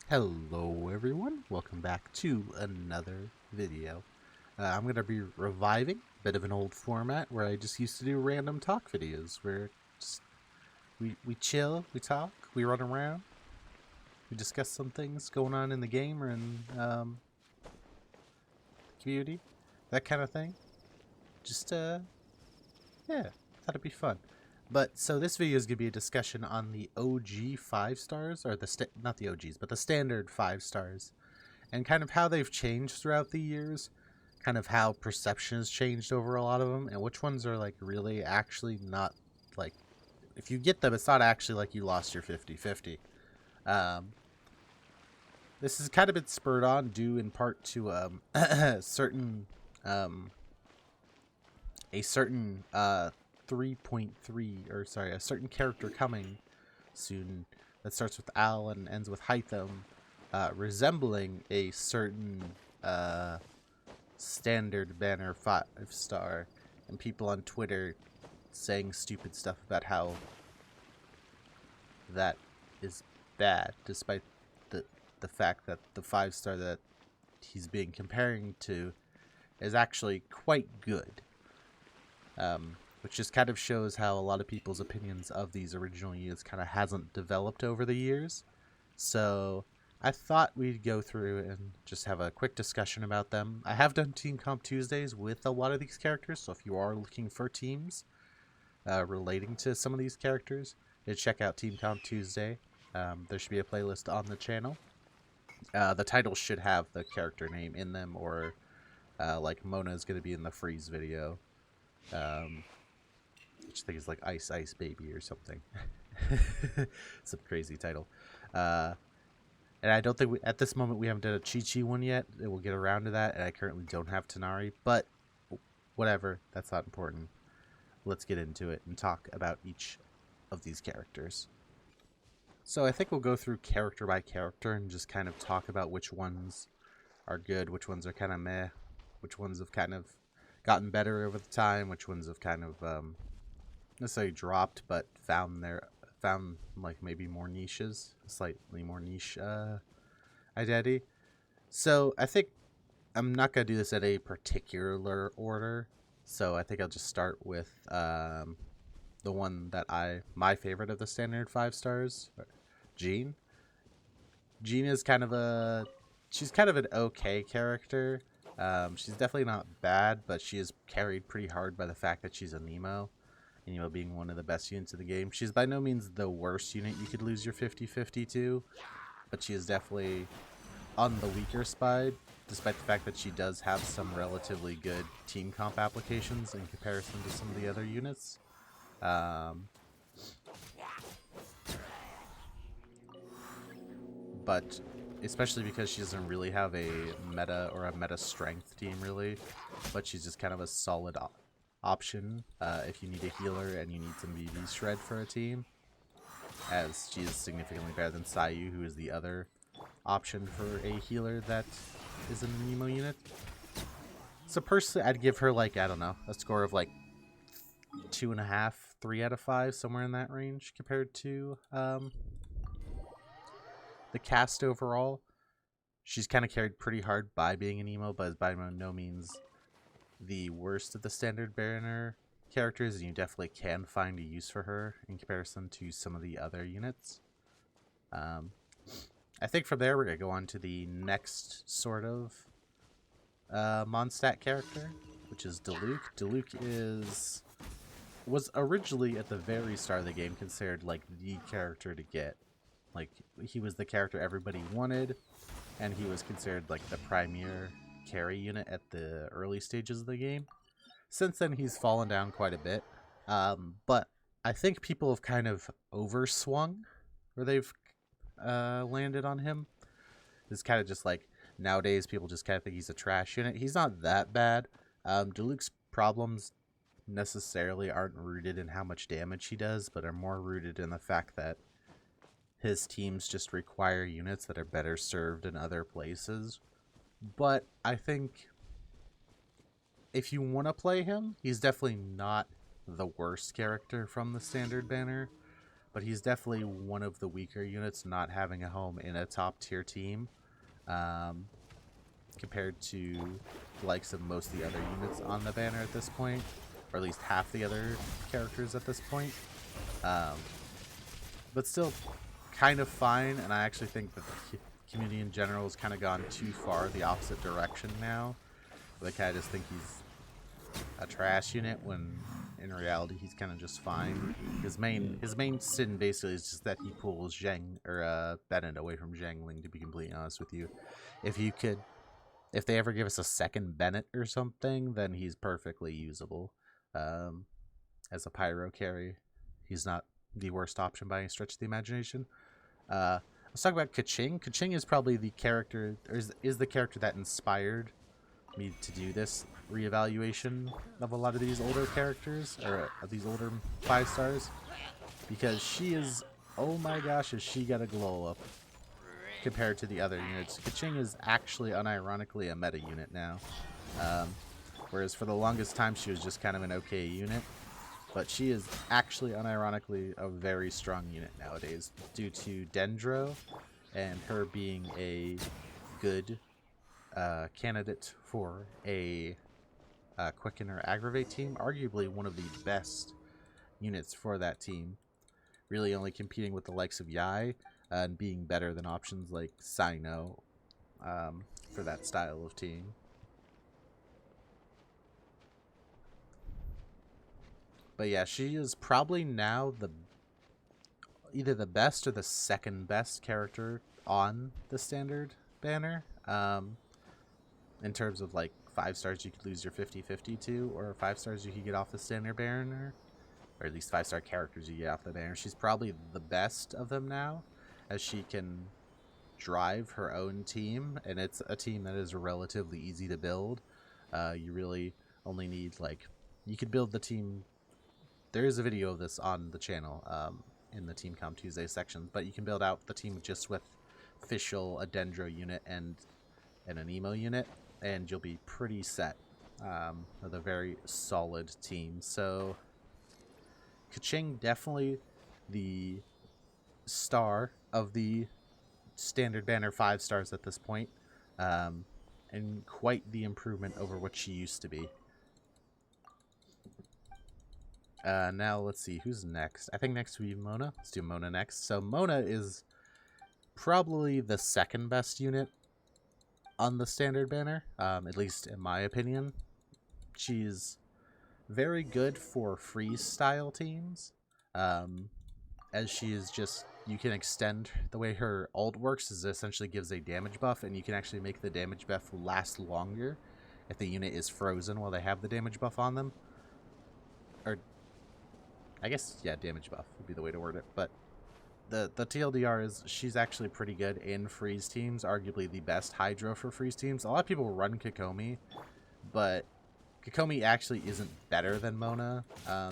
Hello everyone, welcome back to another video. I'm going to be reviving a bit of an old format where I just used to do random talk videos where just we chill, we talk, we run around, we discuss some things going on in the game or in the community, that kind of thing. Just yeah, thought it'd be fun. But so this video is going to be a discussion on the OG 5 stars, or not the OGs, but the standard 5 stars, and kind of how they've changed throughout the years, kind of how perception has changed over a lot of them, and which ones are like really actually not like, if you get them, it's not actually like you lost your 50-50. This has kind of been spurred on due in part to certain a certain 3.3, or sorry, a certain character coming soon that starts with Al and ends with Hytham, resembling a certain standard banner 5-star, and people on Twitter saying stupid stuff about how that is bad, despite the fact that the 5-star that he's being comparing to is actually quite good. Which just kind of shows how a lot of people's opinions of these original units kind of hasn't developed over the years. So I thought we'd go through and just have a quick discussion about them. I have done Team Comp Tuesdays with a lot of these characters, so if you are looking for teams relating to some of these characters, check out Team Comp Tuesday. There should be a playlist on the channel. The titles should have the character name in them, or like Mona is going to be in the Freeze video. Which I think is like Ice Ice Baby or something. Some crazy title. And I don't think at this moment we haven't done a Chi-Chi one yet. We'll get around to that, and I currently don't have Tighnari, but whatever, that's not important. Let's get into it and talk about each of these characters. So I think we'll go through character by character and just kind of talk about which ones are good, which ones are kind of meh, which ones have kind of gotten better over the time, which ones have kind of necessarily dropped but found like maybe more niches, slightly more niche identity. So I think I'm not gonna do this at a particular order, so I think I'll just start with the one that my favorite of the standard 5 stars, Jean. Jean is she's kind of an okay character. She's definitely not bad, but she is carried pretty hard by the fact that she's a Nemo. Nemo being one of the best units of the game. She's by no means the worst unit you could lose your 50-50 to, but she is definitely on the weaker side, despite the fact that she does have some relatively good team comp applications in comparison to some of the other units. But especially because she doesn't really have a meta or a meta strength team really, but she's just kind of a solid option if you need a healer and you need some BB shred for a team, as she is significantly better than Sayu, who is the other option for a healer that is in the Nemo unit. So personally, I'd give her like, I don't know, a score of like 2.5, 3 out of 5, somewhere in that range compared to the cast overall. She's kind of carried pretty hard by being an emo, but is by no means the worst of the standard banner characters, and you definitely can find a use for her in comparison to some of the other units. I think from there we're going to go on to the next sort of Mondstadt character, which is Diluc. Diluc was originally at the very start of the game considered like the character to get. Like, he was the character everybody wanted, and he was considered like the premier carry unit at the early stages of the game. Since then, he's fallen down quite a bit, but I think people have kind of overswung where they've landed on him. It's kind of just like, nowadays people just kind of think he's a trash unit. He's not that bad. Diluc's problems necessarily aren't rooted in how much damage he does, but are more rooted in the fact that his teams just require units that are better served in other places. But I think if you want to play him, he's definitely not the worst character from the standard banner. but he's definitely one of the weaker units, not having a home in a top tier team, compared to the likes of most of the other units on the banner at this point, or at least half the other characters at this point. But still kind of fine, and I actually think that the community in general has kind of gone too far the opposite direction now. They kind of just think he's a trash unit when in reality he's kind of just fine. His main sin basically is just that he pulls Zheng or Bennett away from Zhangling, to be completely honest with you. If they ever give us a second Bennett or something, then he's perfectly usable. As a pyro carry, he's not the worst option by any stretch of the imagination. Let's talk about Keqing. Keqing is probably the character, or is the character that inspired me to do this reevaluation of a lot of these older characters, or of these older 5 stars, because she is, oh my gosh, has she got a glow up compared to the other units. Keqing is actually unironically a meta unit now, whereas for the longest time she was just kind of an okay unit. But she is actually, unironically, a very strong unit nowadays due to Dendro and her being a good candidate for a Quicken or Aggravate team. Arguably one of the best units for that team. Really only competing with the likes of Yai and being better than options like Sino for that style of team. But yeah, she is probably now either the best or the second best character on the standard banner. In terms of like 5 stars you could lose your 50-50 to, or 5 stars you could get off the standard banner, or at least 5-star characters you get off the banner. She's probably the best of them now, as she can drive her own team, and it's a team that is relatively easy to build. You really only need, like, you could build the team. There is a video of this on the channel in the Team Comp Tuesday section, but you can build out the team just with Fischl, a Dendro unit, and an Emo unit, and you'll be pretty set with a very solid team. So Keqing definitely the star of the standard banner 5 stars at this point, and quite the improvement over what she used to be. Now let's see who's next. I think next will be Mona. Let's do Mona next. So Mona is probably the second best unit on the standard banner, at least in my opinion. She's very good for freeze style teams, as she is just, you can extend the way her ult works is it essentially gives a damage buff, and you can actually make the damage buff last longer if the unit is frozen while they have the damage buff on them. Or I guess, yeah, damage buff would be the way to word it. But the TLDR is she's actually pretty good in freeze teams, arguably the best Hydro for freeze teams. A lot of people run Kokomi, but Kokomi actually isn't better than Mona.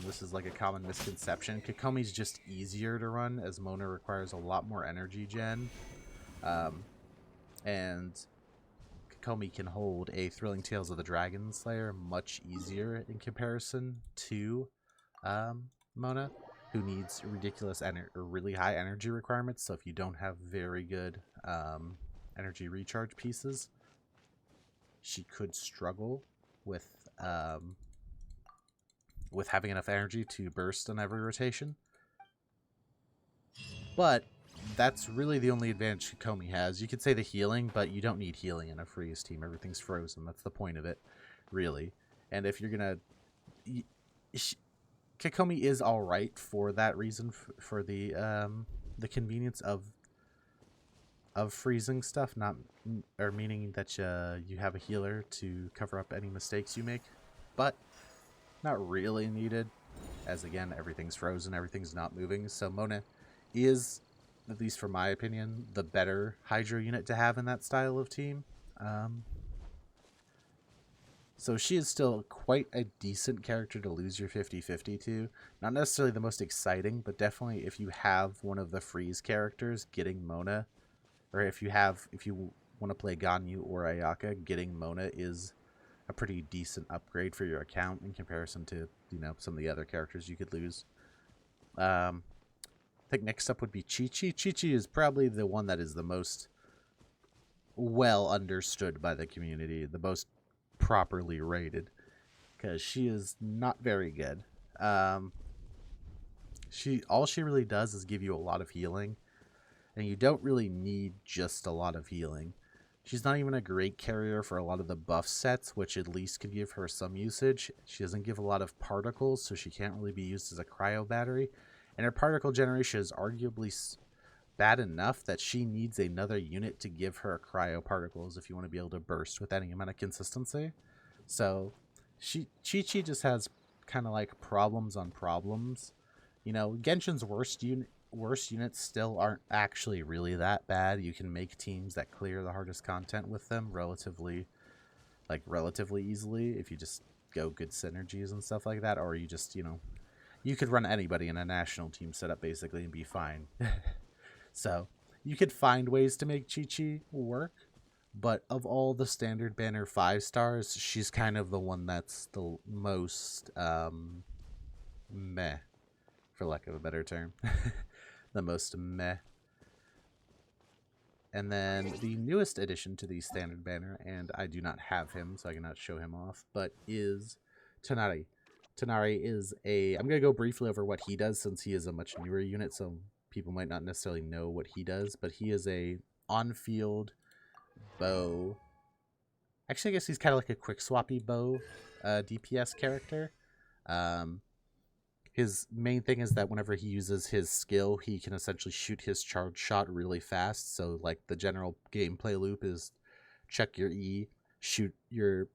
This is like a common misconception. Kokomi's just easier to run, as Mona requires a lot more energy gen. And Kokomi can hold a Thrilling Tales of the Dragon Slayer much easier in comparison to Mona, who needs ridiculous or really high energy requirements. So if you don't have very good energy recharge pieces, she could struggle with having enough energy to burst on every rotation. But that's really the only advantage Kokomi has. You could say the healing, but you don't need healing in a freeze team. Everything's frozen. That's the point of it, really. And if you're gonna, Kokomi is all right for that reason, for the convenience of freezing stuff, not, or meaning that you have a healer to cover up any mistakes you make, but not really needed, as again everything's frozen, everything's not moving. So Mona is, at least for my opinion, the better Hydro unit to have in that style of team. So she is still quite a decent character to lose your 50-50 to. Not necessarily the most exciting, but definitely if you have one of the freeze characters, getting Mona, or if you want to play Ganyu or Ayaka, getting Mona is a pretty decent upgrade for your account in comparison to, some of the other characters you could lose. Then think next up would be Chi-Chi. Chi-Chi is probably the one that is the most well understood by the community, the most properly rated, because she is not very good. All she really does is give you a lot of healing, and you don't really need just a lot of healing. She's not even a great carrier for a lot of the buff sets, which at least could give her some usage. She doesn't give a lot of particles, so she can't really be used as a cryo battery. And her particle generation is arguably bad enough that she needs another unit to give her cryo particles if you want to be able to burst with any amount of consistency. So Chi-Chi just has kind of like problems on problems. You know, Genshin's worst units still aren't actually really that bad. You can make teams that clear the hardest content with them relatively easily if you just go good synergies and stuff like that, or you just, you know, you could run anybody in a national team setup basically and be fine. So you could find ways to make Chi-Chi work, but of all the standard banner 5 stars, she's kind of the one that's the most meh, for lack of a better term. The most meh. And then the newest addition to the standard banner, and I do not have him, so I cannot show him off, but is Tighnari. Tighnari is a... I'm going to go briefly over what he does since he is a much newer unit, so people might not necessarily know what he does, but he is a on-field bow. Actually, I guess he's kind of like a quick swappy bow DPS character. His main thing is that whenever he uses his skill, he can essentially shoot his charge shot really fast. So, like, the general gameplay loop is check your E, shoot your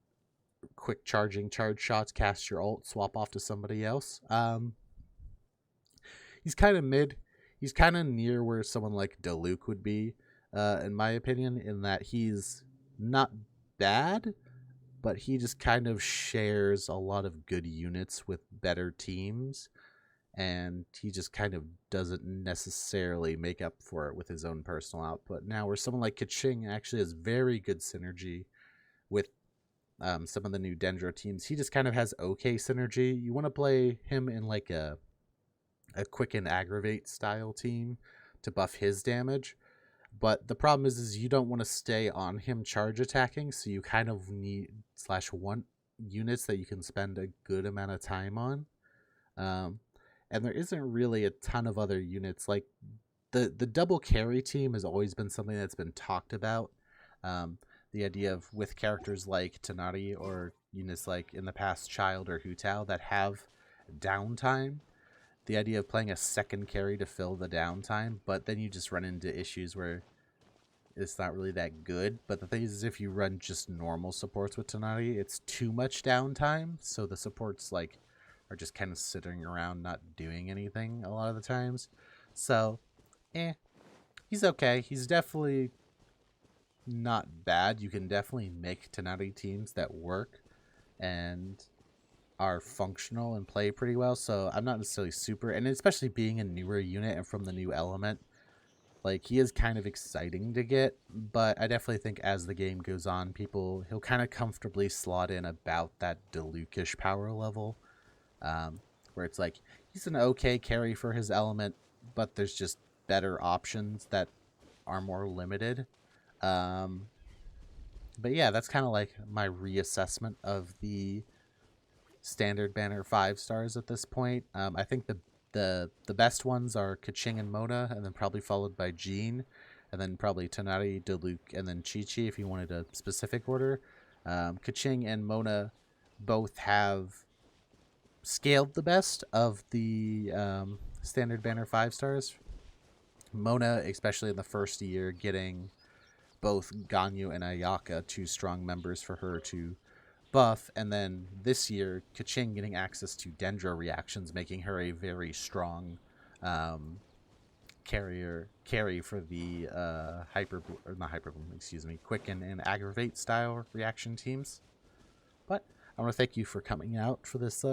quick charging charge shots, cast your ult, swap off to somebody else. He's kind of mid. He's kind of near where someone like Diluc would be, in my opinion, in that he's not bad, but he just kind of shares a lot of good units with better teams, and he just kind of doesn't necessarily make up for it with his own personal output. Now, where someone like Keqing actually has very good synergy with some of the new Dendro teams, he just kind of has okay synergy. You want to play him in like a quick and aggravate style team to buff his damage. But the problem is you don't want to stay on him charge attacking, so you kind of need /want units that you can spend a good amount of time on. And there isn't really a ton of other units. Like the double carry team has always been something that's been talked about. The idea of with characters like Tighnari or units like in the past Child or Hu Tao that have downtime. The idea of playing a second carry to fill the downtime, but then you just run into issues where it's not really that good. But the thing is, if you run just normal supports with Tighnari, it's too much downtime, so the supports like are just kind of sitting around not doing anything a lot of the times. So, he's okay. He's definitely not bad. You can definitely make Tighnari teams that work and are functional and play pretty well, so I'm not necessarily super, and especially being a newer unit and from the new element, like, he is kind of exciting to get, but I definitely think as the game goes on, he'll kind of comfortably slot in about that Dilucish power level, where it's like, he's an okay carry for his element, but there's just better options that are more limited. But yeah, that's kind of like my reassessment of the standard banner 5 stars at this point. I think the best ones are Keqing and Mona, and then probably followed by Jean, and then probably Tighnari, Diluc, and then Chi-Chi if you wanted a specific order. Keqing and Mona both have scaled the best of the standard banner 5 stars. Mona, especially in the first year, getting both Ganyu and Ayaka, 2 strong members for her to buff, and then this year Keqing getting access to Dendro reactions, making her a very strong carry for the quicken and aggravate style reaction teams. But I want to thank you for coming out for this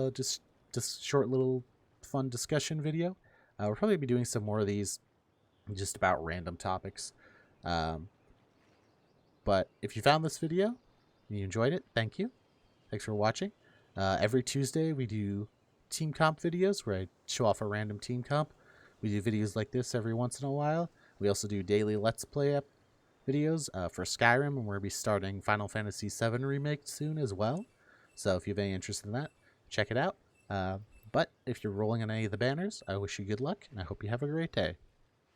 just short little fun discussion video. We'll probably be doing some more of these just about random topics. But if you found this video and you enjoyed it, thank you. Thanks for watching. Every Tuesday we do team comp videos where I show off a random team comp. We do videos like this every once in a while. We also do daily Let's Play videos for Skyrim, and we're going to be starting Final Fantasy VII Remake soon as well. So if you have any interest in that, check it out. But if you're rolling on any of the banners, I wish you good luck, and I hope you have a great day.